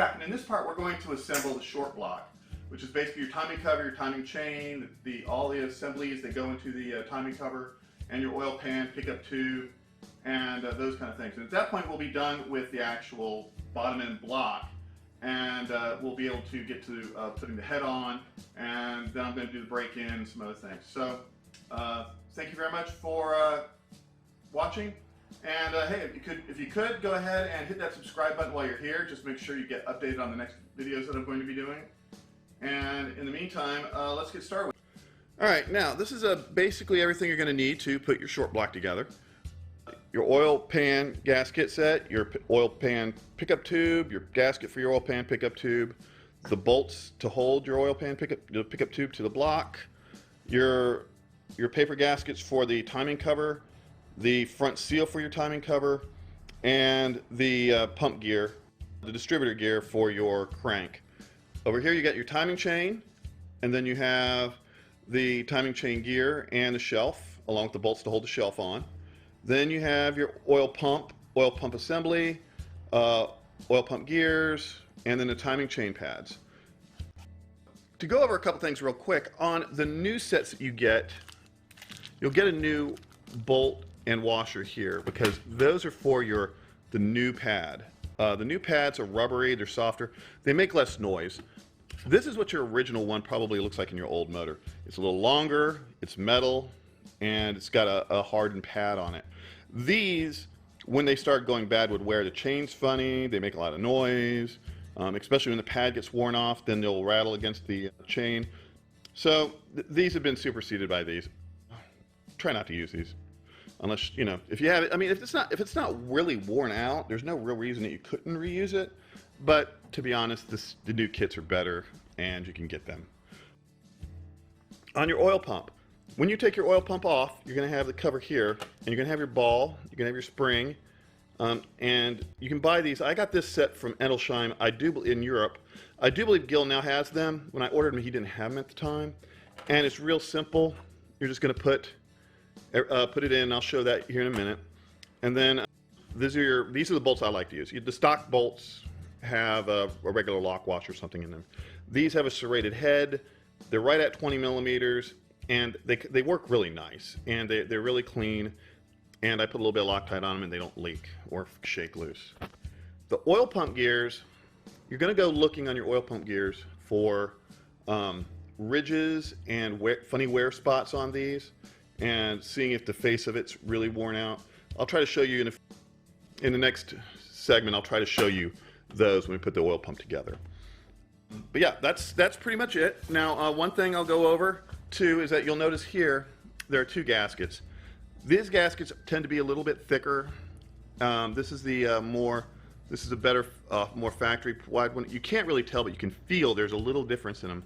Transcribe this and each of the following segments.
back, and in this part we're going to assemble the short block, which is basically your timing cover, your timing chain, all the assemblies that go into the timing cover, and your oil pan, pickup tube, and those kind of things. And at that point we'll be done with the actual bottom end block, and we'll be able to get to putting the head on, and then I'm going to do the break-in and some other things. So thank you very much for watching. And hey, if you could, go ahead and hit that subscribe button while you're here. Just make sure you get updated on the next videos that I'm going to be doing. And in the meantime, let's get started. All right, now this is basically everything you're going to need to put your short block together. Your oil pan gasket set, your oil pan pickup tube, your gasket for your oil pan pickup tube, the bolts to hold your oil pan pickup tube to the block, your paper gaskets for the timing cover, the front seal for your timing cover, and the pump gear, the distributor gear for your crank. Over here you got your timing chain, and then you have the timing chain gear and the shelf, along with the bolts to hold the shelf on. Then you have your oil pump assembly, oil pump gears, and then the timing chain pads. To go over a couple things real quick, on the new sets that you get, you'll get a new bolt and washer here, because those are for the new pad. The new pads are rubbery, they're softer, they make less noise. This is what your original one probably looks like in your old motor. It's a little longer, it's metal, and it's got a hardened pad on it. These, when they start going bad, would wear. The chain's funny, they make a lot of noise, especially when the pad gets worn off, then they'll rattle against the chain. So these have been superseded by these. Try not to use these. Unless, you know, if you have it, I mean, if it's not really worn out, there's no real reason that you couldn't reuse it. But to be honest, the new kits are better, and you can get them. On your oil pump, when you take your oil pump off, you're going to have the cover here, and you're going to have your ball, you're going to have your spring, and you can buy these. I got this set from Edelsheim, in Europe. I do believe Gil now has them. When I ordered them, he didn't have them at the time, and it's real simple. You're just going to put it in. I'll show that here in a minute. And then these are the bolts I like to use. The stock bolts have a regular lock wash or something in them. These have a serrated head. They're right at 20 millimeters, and they work really nice, and they're really clean. And I put a little bit of Loctite on them, and they don't leak or shake loose. The oil pump gears, you're going to go looking on your oil pump gears for ridges and funny wear spots on these, and seeing if the face of it's really worn out. I'll try to show you in the next segment. I'll try to show you those when we put the oil pump together. But yeah, that's pretty much it. Now, one thing I'll go over too is that you'll notice here there are two gaskets. These gaskets tend to be a little bit thicker. This is a better, more factory wide one. You can't really tell, but you can feel there's a little difference in them.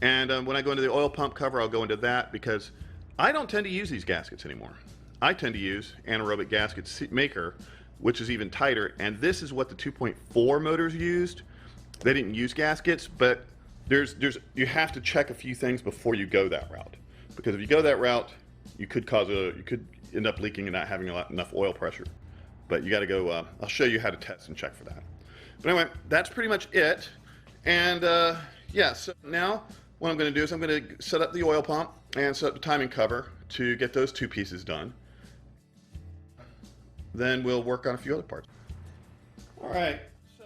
And when I go into the oil pump cover, I'll go into that, because I don't tend to use these gaskets anymore. I tend to use anaerobic gasket maker, which is even tighter, and this is what the 2.4 motors used. They didn't use gaskets, but you have to check a few things before you go that route, because if you go that route, you could end up leaking and not having enough oil pressure. But you got to go. I'll show you how to test and check for that. But anyway, that's pretty much it. And yeah, so now what I'm going to do is I'm going to set up the oil pump and set up the timing cover to get those two pieces done. Then we'll work on a few other parts. All right, so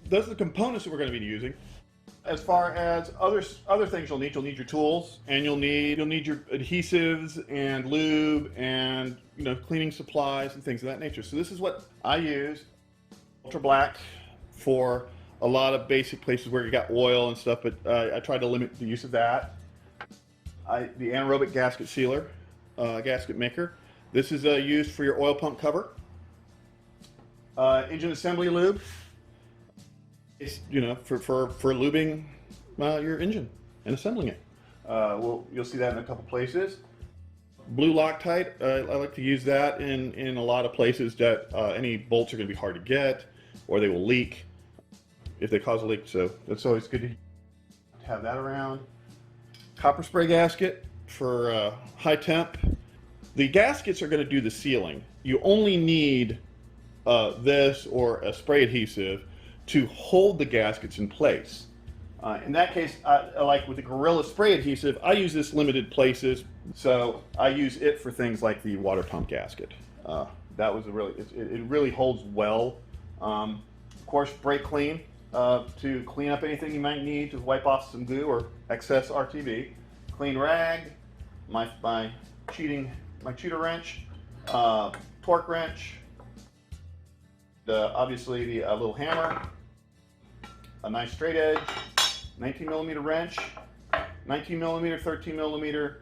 those are the components that we're going to be using. As far as other things you'll need your tools, and you'll need your adhesives and lube and cleaning supplies and things of that nature. So this is what I use. Ultra black for a lot of basic places where you got oil and stuff, but I try to limit the use of that. The anaerobic gasket sealer, gasket maker. This is used for your oil pump cover. Engine assembly lube. It's, for lubing your engine and assembling it. You'll see that in a couple places. Blue Loctite, I like to use that in a lot of places that any bolts are going to be hard to get, or they will leak if they cause a leak. So that's always good to have that around. Copper spray gasket for high temp. The gaskets are going to do the sealing. You only need this or a spray adhesive to hold the gaskets in place. In that case, like with the Gorilla spray adhesive, I use this limited places, so I use it for things like the water pump gasket. That was it really holds well. Of course, brake clean to clean up anything you might need to wipe off some goo or excess RTB. Clean rag, my cheater wrench, torque wrench, obviously the little hammer, a nice straight edge, 19mm wrench, 19mm, 13mm,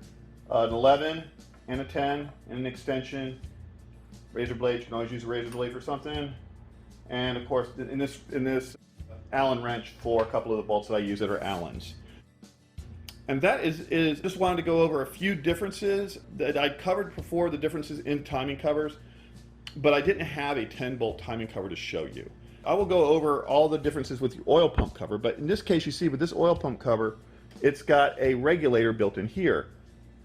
an 11 and a 10 and an extension, razor blade. You can always use a razor blade for something, and of course in this Allen wrench for a couple of the bolts that I use that are Allens. And that is just wanted to go over a few differences that I covered before, the differences in timing covers, but I didn't have a 10-bolt timing cover to show you. I will go over all the differences with the oil pump cover, but in this case, you see with this oil pump cover, it's got a regulator built in here.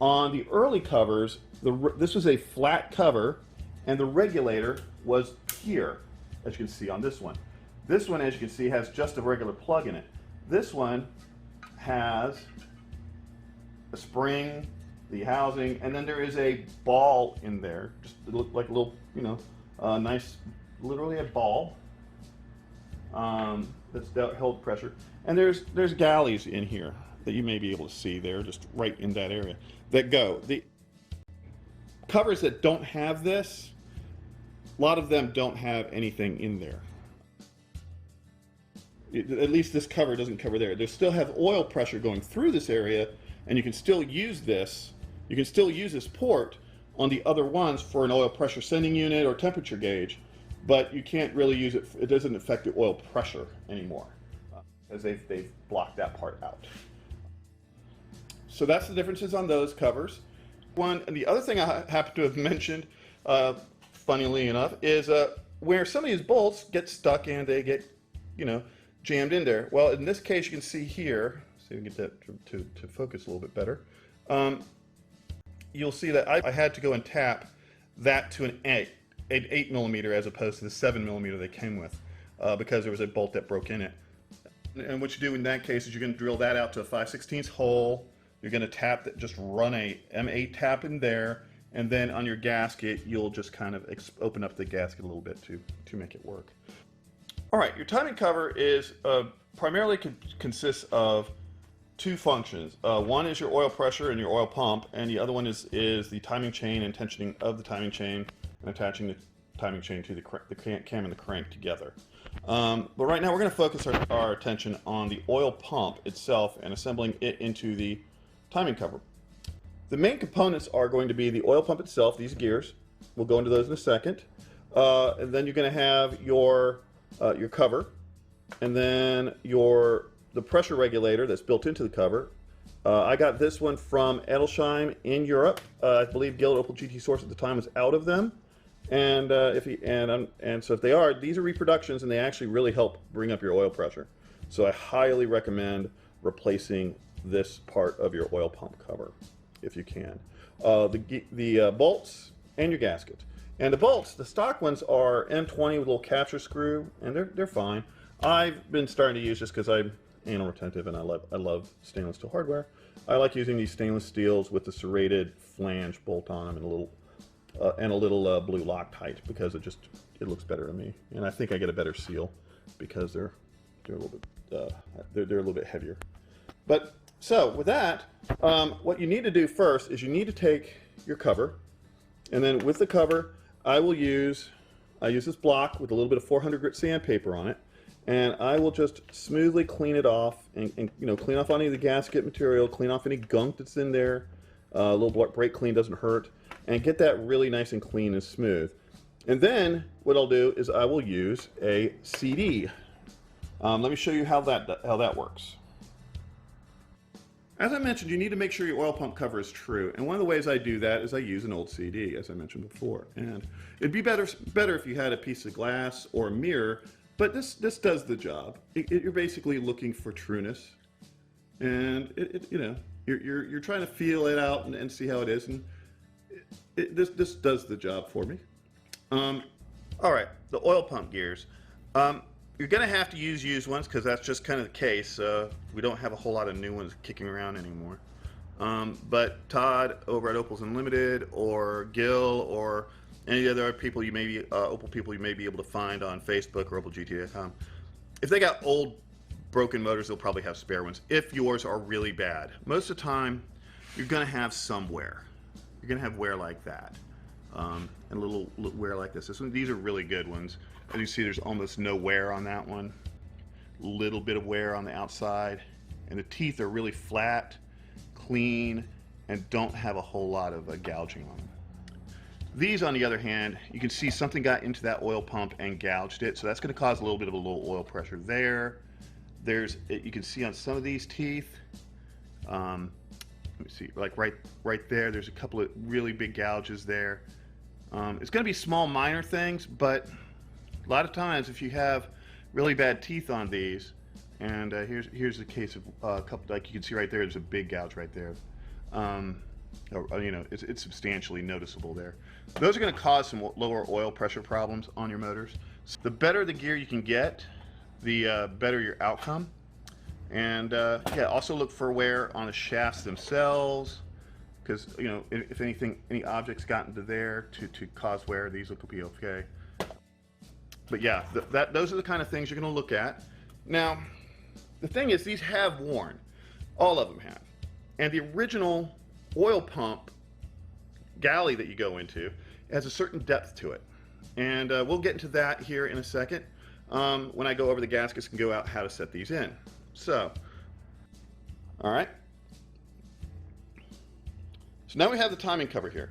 On the early covers, this was a flat cover, and the regulator was here, as you can see on this one. This one, as you can see, has just a regular plug in it. This one has a spring, the housing, and then there is a ball in there, just like a little, nice, literally a ball. That held pressure, and there's galleys in here that you may be able to see there, just right in that area, that go. The covers that don't have this, a lot of them don't have anything in there. At least this cover doesn't cover there. They still have oil pressure going through this area, and you can still use this. You can still use this port on the other ones for an oil pressure sending unit or temperature gauge, but you can't really use it. It doesn't affect the oil pressure anymore, as they've blocked that part out. So that's the differences on those covers. And the other thing I happen to have mentioned, funnily enough, is where some of these bolts get stuck and they get, jammed in there. Well, in this case, you can see here. See if we can get that to focus a little bit better. You'll see that I had to go and tap that to an 8mm as opposed to the 7mm they came with, because there was a bolt that broke in it. And what you do in that case is you're going to drill that out to a 5/16 hole. You're going to tap that, just run a M8 tap in there, and then on your gasket you'll just kind of open up the gasket a little bit to make it work. All right, your timing cover is primarily consists of two functions. One is your oil pressure and your oil pump, and the other one is the timing chain and tensioning of the timing chain and attaching the timing chain to the cam and the crank together. But right now we're going to focus our attention on the oil pump itself and assembling it into the timing cover. The main components are going to be the oil pump itself, these gears. We'll go into those in a second. And then you're going to have your cover, and then the pressure regulator that's built into the cover. I got this one from Edelsheim in Europe. I believe Gillett Opel GT Source at the time was out of them. And so if they are, these are reproductions, and they actually really help bring up your oil pressure. So I highly recommend replacing this part of your oil pump cover if you can. The bolts and your gasket. And the bolts, the stock ones are M20 with a little capture screw, and they're fine. I've been starting to use this because I'm anal retentive and I love stainless steel hardware. I like using these stainless steels with the serrated flange bolt on them and a little blue Loctite, because it looks better to me, and I think I get a better seal because they're a little bit heavier. But so with that, what you need to do first is you need to take your cover, and then with the cover, I use this block with a little bit of 400 grit sandpaper on it, and I will just smoothly clean it off and clean off any of the gasket material, clean off any gunk that's in there. A little brake clean doesn't hurt, and get that really nice and clean and smooth. And then what I'll do is I will use a CD. Let me show you how that works. As I mentioned, you need to make sure your oil pump cover is true, and one of the ways I do that is I use an old CD, as I mentioned before. And it'd be better if you had a piece of glass or a mirror, but this does the job. You're basically looking for trueness, and you're trying to feel it out and see how it is, and this does the job for me. All right, the oil pump gears. You're gonna have to use used ones because that's just kind of the case. We don't have a whole lot of new ones kicking around anymore. But Todd over at Opels Unlimited, or Gil, or any other people you may be Opel people you may be able to find on Facebook or OpelGT.com, if they got old broken motors, they'll probably have spare ones. If yours are really bad, most of the time you're gonna have some wear. You're gonna have wear like that, and a little wear like this. These are really good ones. As you see, there's almost no wear on that one. Little bit of wear on the outside, and the teeth are really flat, clean, and don't have a whole lot of gouging on them. These, on the other hand, you can see something got into that oil pump and gouged it, so that's going to cause a little bit of a low oil pressure there. You can see on some of these teeth, let me see, like right there, there's a couple of really big gouges there. It's going to be small, minor things, but a lot of times if you have really bad teeth on these, and here's the case of a couple, like you can see right there, there's a big gouge right there. You know, it's substantially noticeable there. Those are going to cause some lower oil pressure problems on your motors. So the better the gear you can get, the better your outcome. And yeah, also look for wear on the shafts themselves, because you know, if anything, any objects got into there to cause wear, these will be okay. But yeah, those are the kind of things you're going to look at. Now, the thing is, these have worn. All of them have. And the original oil pump galley that you go into has a certain depth to it. And we'll get into that here in a second when I go over the gaskets and go out how to set these in. So, all right. So now we have the timing cover here.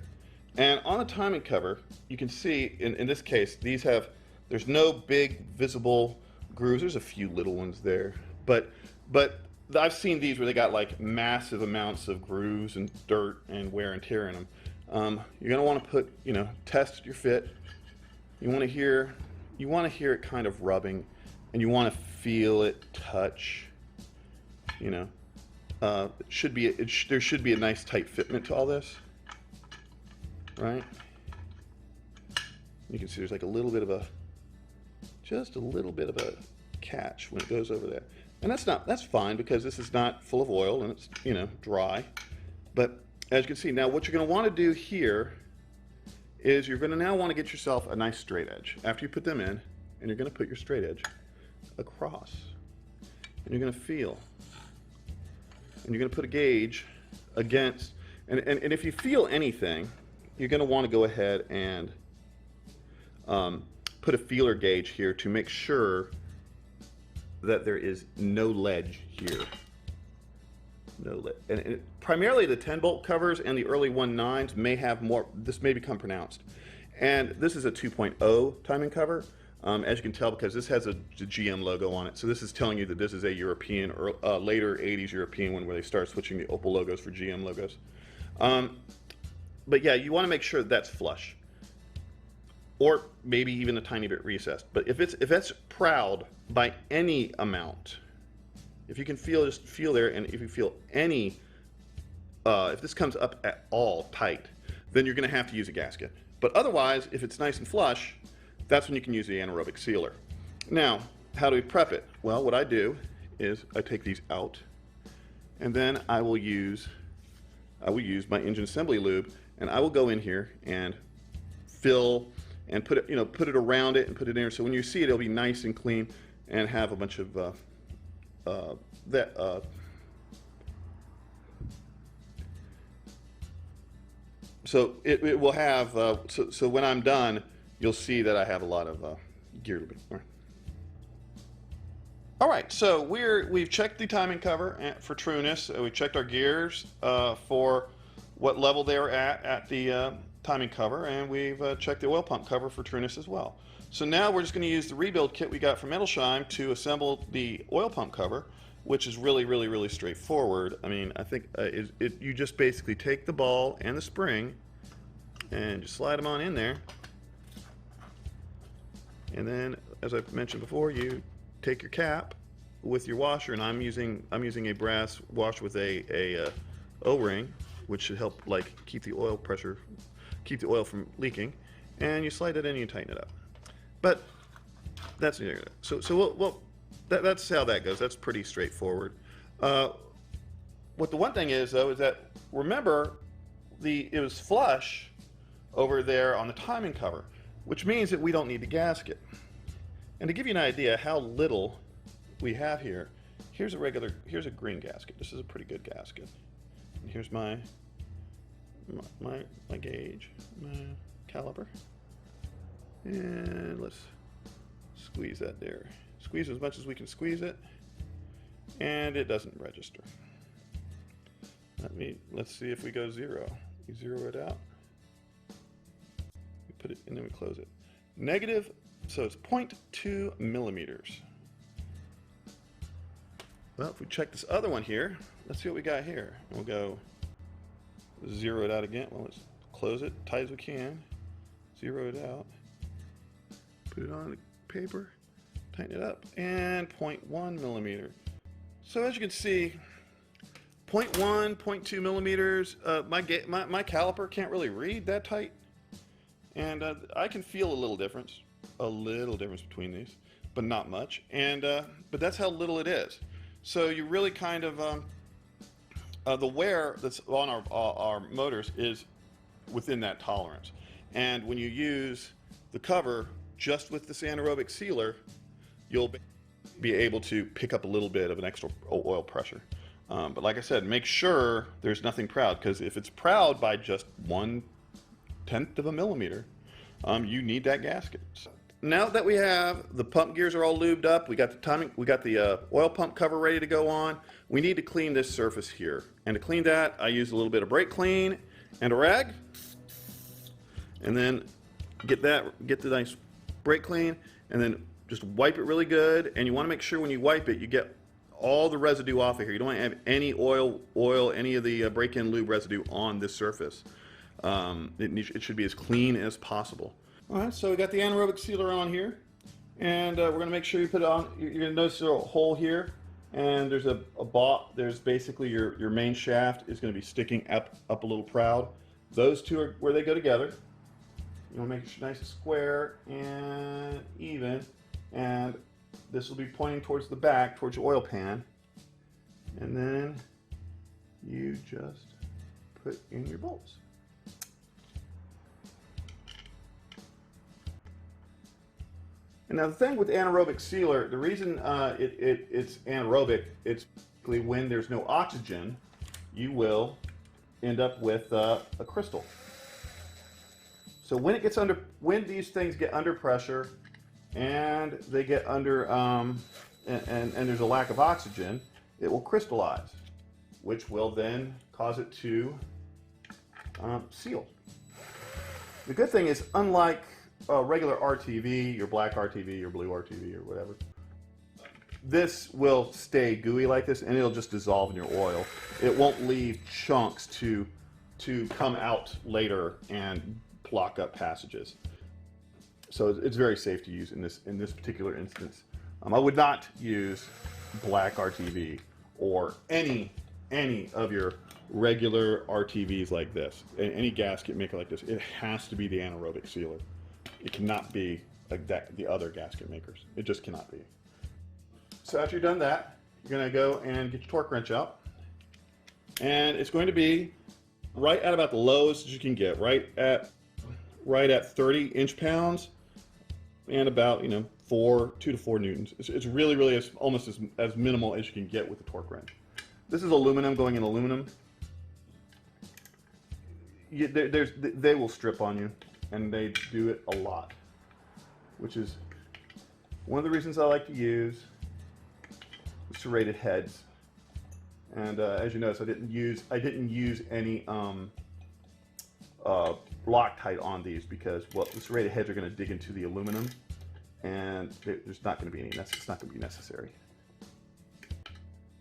And on the timing cover, you can see, in this case, there's no big visible grooves. There's a few little ones there. But I've seen these where they got like massive amounts of grooves and dirt and wear and tear in them. You're gonna want to put, you know, test your fit. You want to hear it kind of rubbing, and you want to feel it touch. You know, there should be a nice tight fitment to all this, right? You can see there's like just a little bit of a catch when it goes over there. And that's fine, because this is not full of oil and it's, you know, dry. But as you can see, now what you're going to want to do here is you're going to now want to get yourself a nice straight edge after you put them in, and you're going to put your straight edge across, and you're going to feel, and you're going to put a gauge against, and if you feel anything, you're going to want to go ahead and put a feeler gauge here to make sure that there is no ledge here. No ledge. And primarily the 10-bolt covers and the early 1.9s may have more, this may become pronounced. And this is a 2.0 timing cover, as you can tell, because this has a GM logo on it. So this is telling you that this is a European, or later 80s European one, where they start switching the Opel logos for GM logos. But yeah, you want to make sure that's flush, or maybe even a tiny bit recessed. But if that's proud by any amount, if you can just feel there, and if you feel any, if this comes up at all tight, then you're going to have to use a gasket. But otherwise, if it's nice and flush, that's when you can use the anaerobic sealer. Now, how do we prep it? Well, what I do is I take these out, and then I will use my engine assembly lube, and I will go in here and fill and put it around it and put it in there. So when you see it, it'll be nice and clean and have a bunch of so it will have so when I'm done, you'll see that I have a lot of gear lube. All right, so we've checked the timing cover for trueness. We checked our gears for what level they were at the timing cover, and we've checked the oil pump cover for trueness as well. So now we're just going to use the rebuild kit we got from Metalshine to assemble the oil pump cover, which is really straightforward. I mean, I think you just basically take the ball and the spring and just slide them on in there, and then, as I mentioned before, you take your cap with your washer, and I'm using a brass washer with a O-ring, which should help like keep the oil from leaking, and you slide it in and you tighten it up. But that's that's how that goes. That's pretty straightforward. What the one thing is though is that remember it was flush over there on the timing cover, which means that we don't need the gasket. And to give you an idea how little we have here, here's a green gasket. This is a pretty good gasket. And here's my gauge, my caliper. And let's squeeze that there. Squeeze as much as we can squeeze it. And it doesn't register. Let's see if we go 0. We 0 it out. We put it and then we close it. Negative, so it's 0.2 millimeters. Well, if we check this other one here, let's see what we got here. We'll go 0 it out again. Well, let's close it tight as we can. 0 it out. Put it on the paper, tighten it up, and 0.1 millimeter. So as you can see, 0.1, 0.2 millimeters. My caliper can't really read that tight, and I can feel a little difference between these, but not much. And but that's how little it is. So you really kind of the wear that's on our motors is within that tolerance. And when you use the cover just with this anaerobic sealer, you'll be able to pick up a little bit of an extra oil pressure. But like I said, make sure there's nothing proud, because if it's proud by just 1/10 of a millimeter, you need that gasket. So now that we have the pump gears are all lubed up, we got the timing, we got the oil pump cover ready to go on. We need to clean this surface here, and to clean that, I use a little bit of brake clean and a rag, and then get the nice brake clean, and then just wipe it really good. And you want to make sure when you wipe it, you get all the residue off of here. You don't want to have any oil, any of the break-in lube residue on this surface. It should be as clean as possible. All right, so we got the anaerobic sealer on here, and we're going to make sure you put it on. You're going to notice a hole here, and there's there's basically your main shaft is going to be sticking up a little proud. Those two are where they go together. You want to make it nice and square and even, and this will be pointing towards the back, towards your oil pan, and then you just put in your bolts. And now the thing with anaerobic sealer, the reason it's anaerobic, it's basically when there's no oxygen, you will end up with a crystal. So when these things get under pressure, and they get under, and there's a lack of oxygen, it will crystallize, which will then cause it to seal. The good thing is, unlike regular RTV, your black RTV, your blue RTV, or whatever, this will stay gooey like this, and it'll just dissolve in your oil. It won't leave chunks to come out later and block up passages. So it's very safe to use in this particular instance. I would not use black RTV or any of your regular RTVs like this, any gasket maker like this. It has to be the anaerobic sealer. It cannot be like the other gasket makers. It just cannot be. So after you've done that, you're going to go and get your torque wrench out, and it's going to be right at about the lowest you can get, right at 30 inch-pounds. And about 2 to 4 newtons. It's really almost as minimal as you can get with the torque wrench. This is aluminum going in aluminum. They will strip on you, and they do it a lot, which is one of the reasons I like to use serrated heads. And as you notice, I didn't use any Loctite on these, because the serrated heads are going to dig into the aluminum, and there's not going to be any. It's not going to be necessary.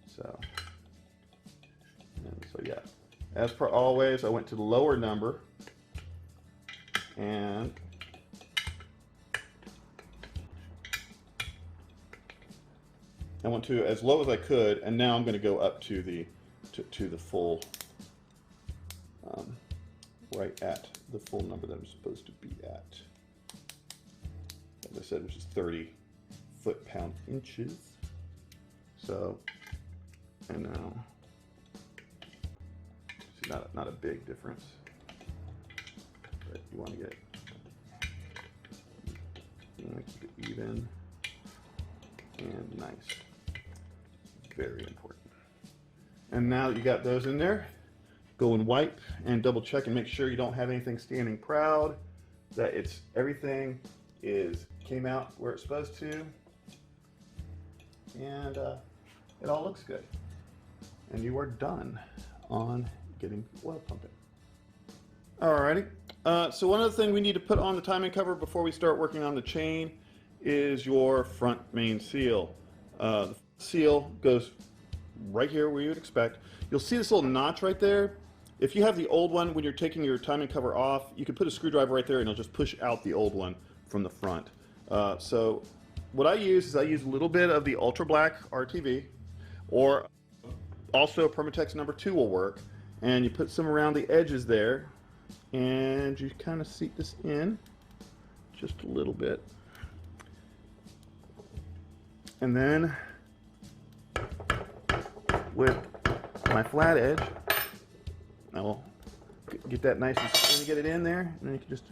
So yeah, as per always, I went to the lower number, and I went to as low as I could, and now I'm going to go up to the full. Right at the full number that I'm supposed to be at. As I said, which is 30 foot-pound inches. So, and now, see, not a big difference, but you want to get, you want to keep it even and nice. Very important. And now that you got those in there, go and wipe and double check and make sure you don't have anything standing proud, that everything came out where it's supposed to, and it all looks good. And you are done on getting oil pumping. Alrighty, so one other thing we need to put on the timing cover before we start working on the chain is your front main seal. The seal goes right here where you would expect. You'll see this little notch right there. If you have the old one, when you're taking your timing cover off, you can put a screwdriver right there and it'll just push out the old one from the front. So what I use is a little bit of the Ultra Black RTV, or also Permatex number 2 will work. And you put some around the edges there, and you kind of seat this in just a little bit. And then with my flat edge, I will get that nice and steady, get it in there, and then you can just,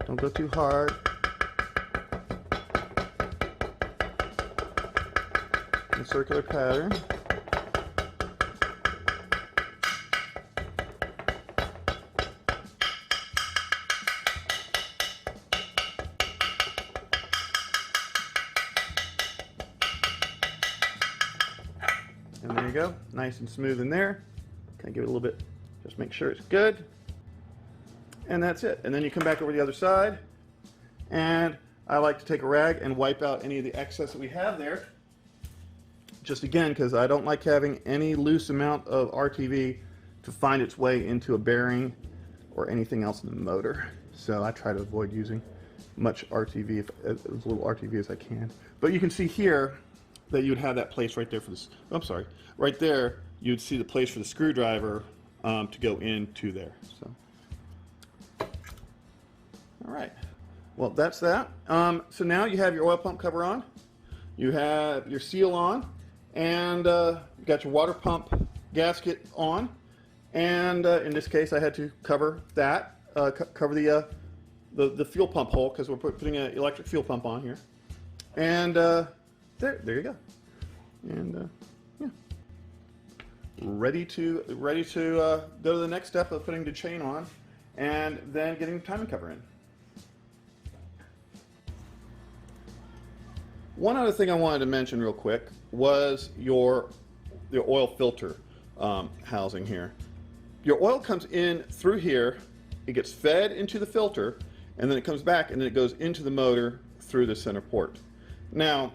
don't go too hard. In a circular pattern. And there you go, nice and smooth in there. Kind of give it a little bit, just make sure it's good. And that's it. And then you come back over the other side, and I like to take a rag and wipe out any of the excess that we have there. Just again, because I don't like having any loose amount of RTV to find its way into a bearing or anything else in the motor. So I try to avoid using much RTV, as little RTV as I can. But you can see here that you'd have that place right there for this, I'm sorry, right there you'd see the place for the screwdriver to go into there. So, all right, well that's that. So now you have your oil pump cover on, you have your seal on, and you got your water pump gasket on, and in this case I had to cover that, cover the fuel pump hole, because we're putting an electric fuel pump on here, and there you go, and yeah, ready to go to the next step of putting the chain on, and then getting the timing cover in. One other thing I wanted to mention real quick was your oil filter housing here. Your oil comes in through here, it gets fed into the filter, and then it comes back and then it goes into the motor through the center port. Now,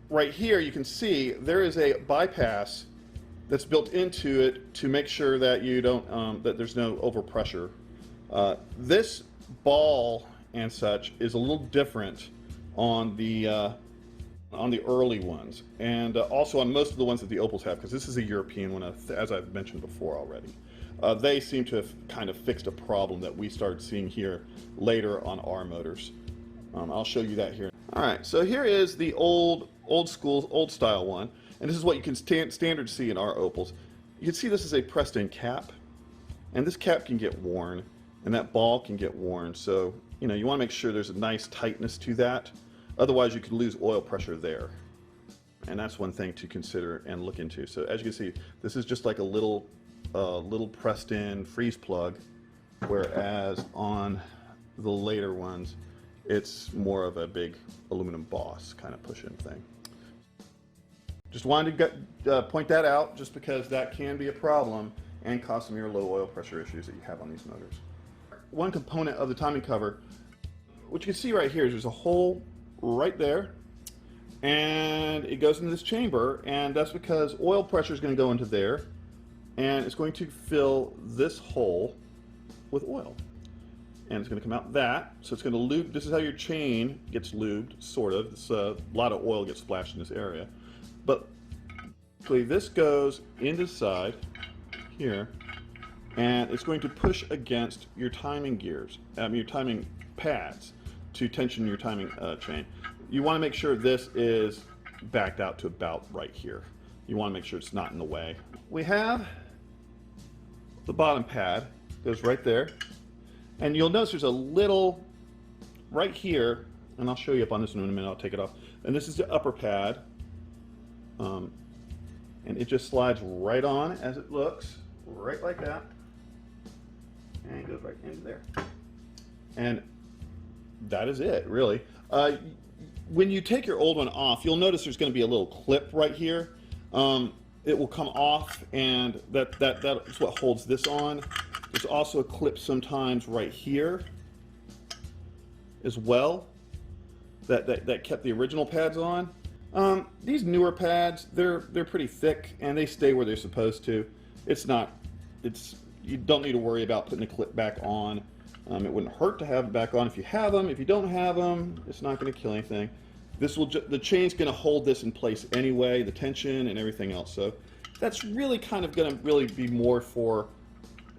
right here you can see there is a bypass that's built into it to make sure that you don't that there's no overpressure. This ball and such is a little different on the early ones, and also on most of the ones that the Opels have, because this is a European one, as I've mentioned before already. They seem to have kind of fixed a problem that we started seeing here later on our motors. I'll show you that here. All right, so here is the old school, old style one, and this is what you can standard see in our Opels. You can see this is a pressed in cap, and this cap can get worn, and that ball can get worn, so you want to make sure there's a nice tightness to that. Otherwise you could lose oil pressure there, and that's one thing to consider and look into. So as you can see, this is just like a little pressed in freeze plug, whereas on the later ones it's more of a big aluminum boss kind of push-in thing. Just wanted to point that out, just because that can be a problem and cause some of your low oil pressure issues that you have on these motors. One component of the timing cover, what you can see right here, is there's a hole right there, and it goes into this chamber, and that's because oil pressure is going to go into there, and it's going to fill this hole with oil, and it's going to come out that, so it's going to lube. This is how your chain gets lubed, sort of. This, a lot of oil gets splashed in this area, but this goes into the side here, and it's going to push against your timing gears, your timing pads, to tension your timing chain. You want to make sure this is backed out to about right here. You want to make sure it's not in the way. We have the bottom pad, goes right there. And you'll notice there's a little right here, and I'll show you up on this in a minute, I'll take it off. And this is the upper pad. And it just slides right on as it looks, right like that. And it goes right into there. And that is it, really. When you take your old one off, you'll notice there's going to be a little clip right here. It will come off, and that's what holds this on. There's also a clip sometimes right here as well that kept the original pads on. These newer pads, they're pretty thick and they stay where they're supposed to. You don't need to worry about putting the clip back on. It wouldn't hurt to have it back on if you have them. If you don't have them, it's not going to kill anything. The chain's going to hold this in place anyway, the tension and everything else. So that's really kind of going to really be more for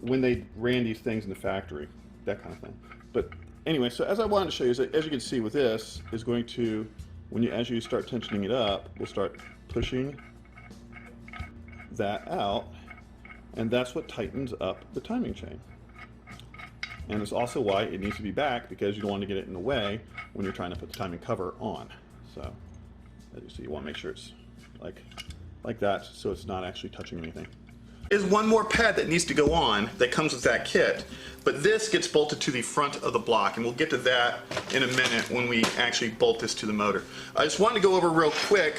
when they ran these things in the factory, that kind of thing. But anyway, so as I wanted to show you, as you can see with this, is going to, as you start tensioning it up, we'll start pushing that out, and that's what tightens up the timing chain. And it's also why it needs to be back, because you don't want to get it in the way when you're trying to put the timing cover on. So as you see, you want to make sure it's like that, so it's not actually touching anything. There's one more pad that needs to go on that comes with that kit, but this gets bolted to the front of the block, and we'll get to that in a minute when we actually bolt this to the motor. I just wanted to go over real quick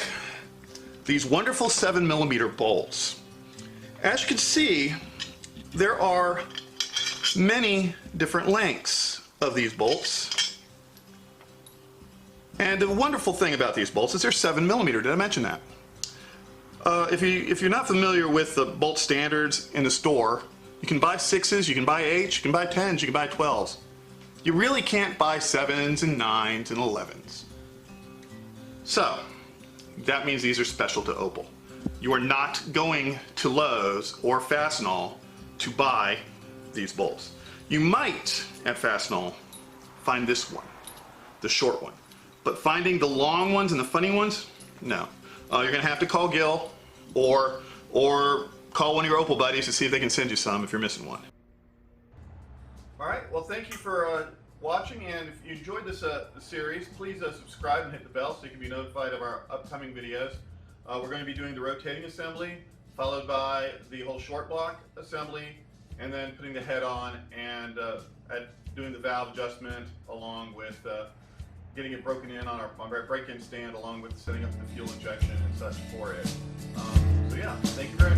these wonderful 7mm bolts. As you can see, there are many different lengths of these bolts, and the wonderful thing about these bolts is they're 7mm. Did I mention that? If you're not familiar with the bolt standards in the store, you can buy 6s, you can buy 8s, you can buy 10s, you can buy 12s. You really can't buy 7s and 9s and 11s. So that means these are special to Opel. You are not going to Lowe's or Fastenal to buy these bolts. You might at Fastenal find this one, the short one, but finding the long ones and the funny ones, no. You're going to have to call Gil or call one of your Opel buddies to see if they can send you some if you're missing one. All right, well, thank you for watching, and if you enjoyed this series, please subscribe and hit the bell so you can be notified of our upcoming videos. We're going to be doing the rotating assembly, followed by the whole short block assembly, and then putting the head on and doing the valve adjustment, along with getting it broken in on our break-in stand, along with setting up the fuel injection and such for it. So yeah, thank you very much.